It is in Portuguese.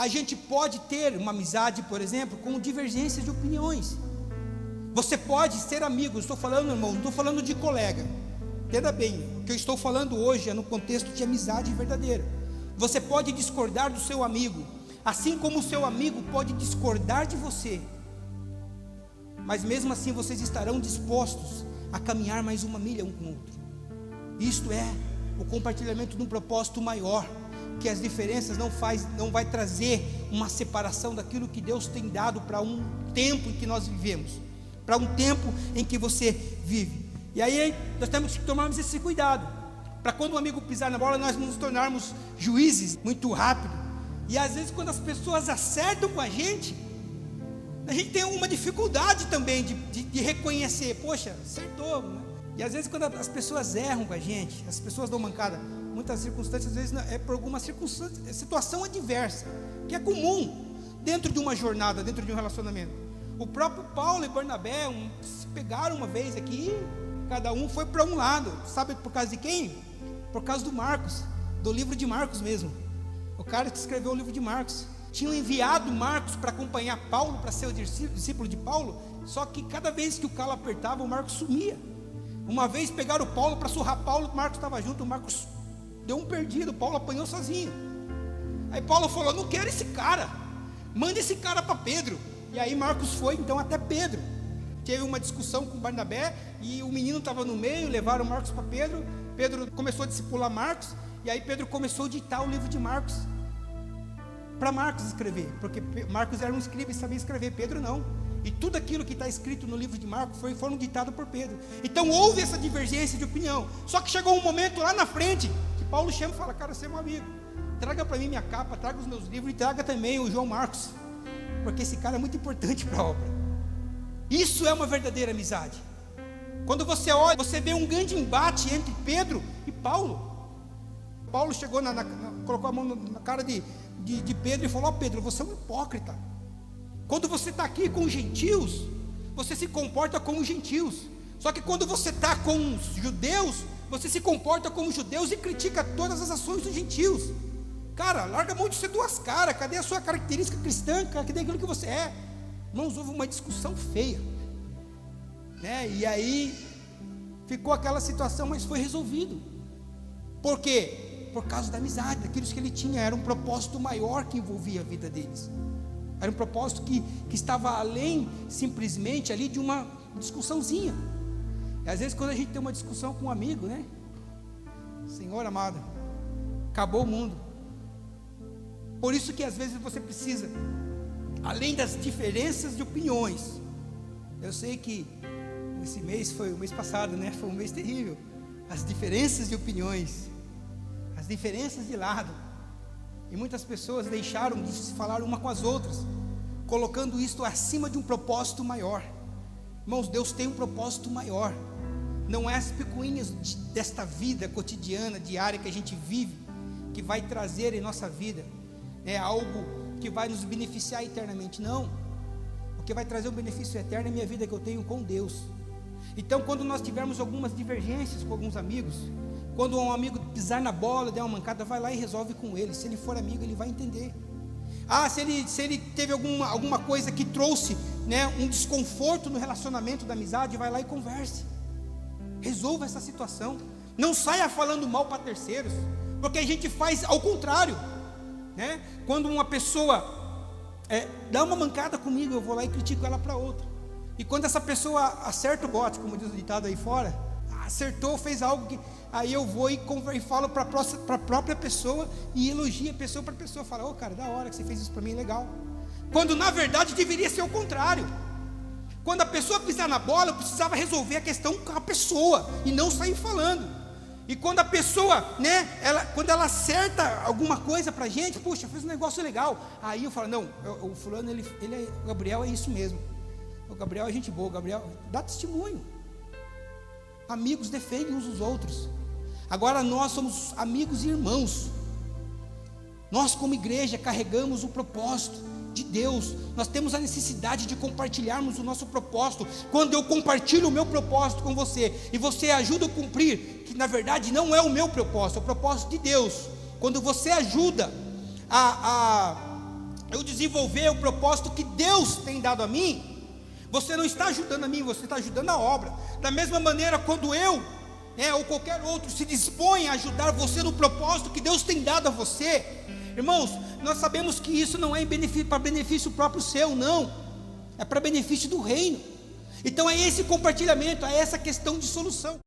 A gente pode ter uma amizade, por exemplo, com divergências de opiniões. Você pode ser amigo, estou falando, irmão, não estou falando de colega. Entenda bem, o que eu estou falando hoje é no contexto de amizade verdadeira. Você pode discordar do seu amigo, assim como o seu amigo pode discordar de você. Mas mesmo assim vocês estarão dispostos a caminhar mais uma milha um com o outro. Isto é o compartilhamento de um propósito maior, que as diferenças não vai trazer uma separação daquilo que Deus tem dado para um tempo em que nós vivemos, para um tempo em que você vive. E aí nós temos que tomarmos esse cuidado, para quando um amigo pisar na bola, nós não nos tornarmos juízes muito rápido. E às vezes quando as pessoas acertam com a gente tem uma dificuldade também de reconhecer, poxa, acertou, né? E às vezes quando as pessoas erram com a gente, as pessoas dão mancada, muitas circunstâncias, às vezes é por alguma situação adversa, que é comum dentro de uma jornada, dentro de um relacionamento. O próprio Paulo e Barnabé se pegaram uma vez aqui, cada um foi para um lado. Sabe por causa de quem? Por causa do Marcos, do livro de Marcos mesmo. O cara que escreveu o livro de Marcos. Tinham enviado Marcos para acompanhar Paulo, para ser o discípulo de Paulo, só que cada vez que o calo apertava, o Marcos sumia. Uma vez pegaram o Paulo para surrar Paulo, o Marcos estava junto, o Marcos deu um perdido, Paulo apanhou sozinho. Aí Paulo falou: não quero esse cara, manda esse cara para Pedro. E aí Marcos foi então até Pedro. Teve uma discussão com Barnabé, e o menino estava no meio, levaram Marcos para Pedro. Pedro começou a discipular Marcos, e aí Pedro começou a ditar o livro de Marcos para Marcos escrever, porque Marcos era um escriba e sabia escrever, Pedro não. E tudo aquilo que está escrito no livro de Marcos foram ditados por Pedro. Então houve essa divergência de opinião. Só que chegou um momento lá na frente que Paulo chama e fala: cara, você é meu amigo, traga para mim minha capa, traga os meus livros e traga também o João Marcos, porque esse cara é muito importante para a obra. Isso é uma verdadeira amizade. Quando você olha, você vê um grande embate entre Pedro e Paulo. Paulo chegou, colocou a mão na cara de Pedro e falou: ó Pedro, você é um hipócrita. Quando você está aqui com os gentios, você se comporta como os gentios. Só que quando você está com os judeus, você se comporta como os judeus e critica todas as ações dos gentios. Cara, larga a mão de ser duas caras. Cadê a sua característica cristã? Cadê aquilo que você é? Irmãos, houve uma discussão feia, né? E aí ficou aquela situação, mas foi resolvido. Por quê? Por causa da amizade, daquilo que ele tinha. Era um propósito maior que envolvia a vida deles. Era um propósito que estava além simplesmente ali de uma discussãozinha. E às vezes quando a gente tem uma discussão com um amigo, né? Senhor amado, acabou o mundo. Por isso que às vezes você precisa, além das diferenças de opiniões. Eu sei que esse mês foi o mês passado, né? Foi um mês terrível. As diferenças de opiniões, as diferenças de lado. E muitas pessoas deixaram de se falar uma com as outras, colocando isto acima de um propósito maior. Irmãos, Deus tem um propósito maior. Não é as picuinhas desta vida cotidiana, diária que a gente vive, que vai trazer em nossa vida algo que vai nos beneficiar eternamente. Não. O que vai trazer um benefício eterno é a minha vida que eu tenho com Deus. Então, quando nós tivermos algumas divergências com alguns amigos, quando um amigo pisar na bola, der uma mancada, vai lá e resolve com ele. Se ele for amigo, ele vai entender. Se ele teve alguma coisa que trouxe, né, um desconforto no relacionamento da amizade, vai lá e converse. Resolva essa situação. Não saia falando mal para terceiros, porque a gente faz ao contrário, né? Quando uma pessoa dá uma mancada comigo, eu vou lá e critico ela para outra. E quando essa pessoa acerta o bote, como diz o ditado aí fora, acertou, fez algo que... Aí eu vou e falo para a própria pessoa e elogio a pessoa para a pessoa. Fala: ô cara, da hora que você fez isso para mim, legal. Quando na verdade deveria ser o contrário. Quando a pessoa pisar na bola, eu precisava resolver a questão com a pessoa e não sair falando. E quando a pessoa, né, quando ela acerta alguma coisa para a gente, puxa, fez um negócio legal. Aí eu falo: não, o fulano, o Gabriel é isso mesmo. O Gabriel é gente boa, o Gabriel dá testemunho. Amigos defendem uns os outros. Agora nós somos amigos e irmãos. Nós como igreja carregamos o propósito de Deus. Nós temos a necessidade de compartilharmos o nosso propósito. Quando eu compartilho o meu propósito com você, e você ajuda a cumprir, que na verdade não é o meu propósito, é o propósito de Deus. Quando você ajuda a desenvolver o propósito que Deus tem dado a mim, você não está ajudando a mim, você está ajudando a obra. Da mesma maneira, quando eu, ou qualquer outro, se dispõe a ajudar você no propósito que Deus tem dado a você, irmãos, nós sabemos que isso não é para benefício próprio seu, não, é para benefício do reino. Então é esse compartilhamento, é essa questão de solução.